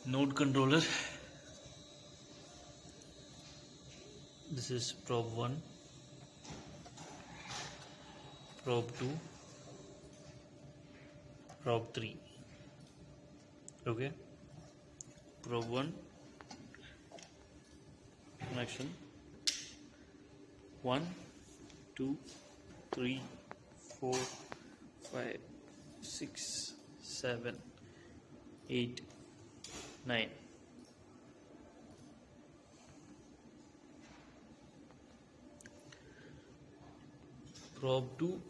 Node controller. This is probe 1, probe 2, probe 3. Okay, probe 1 connection 1 2 3 4 5 6 7 8 9. Probe 2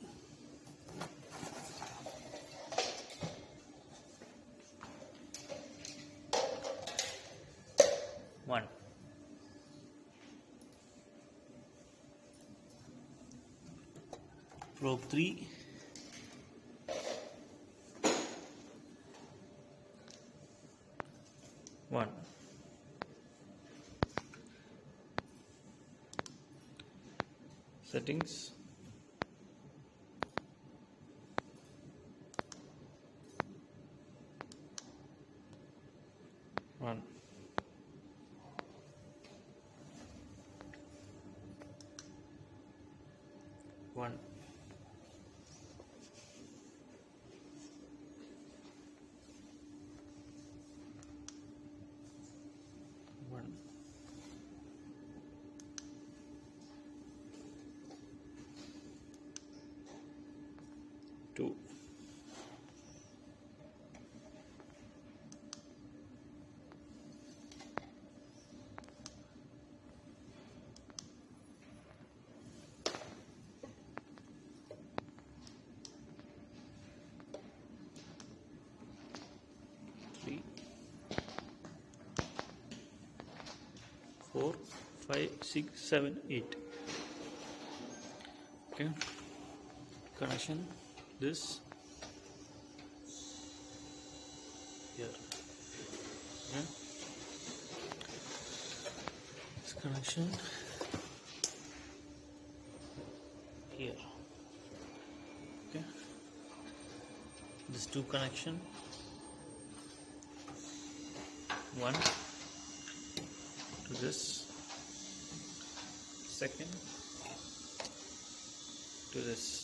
1. Probe 3 1. Settings. One. One. One. Two. Three. 4 5 6 7 8. Okay, connection this here. Okay, this connection here. Okay, this two connection, one to this, second to this.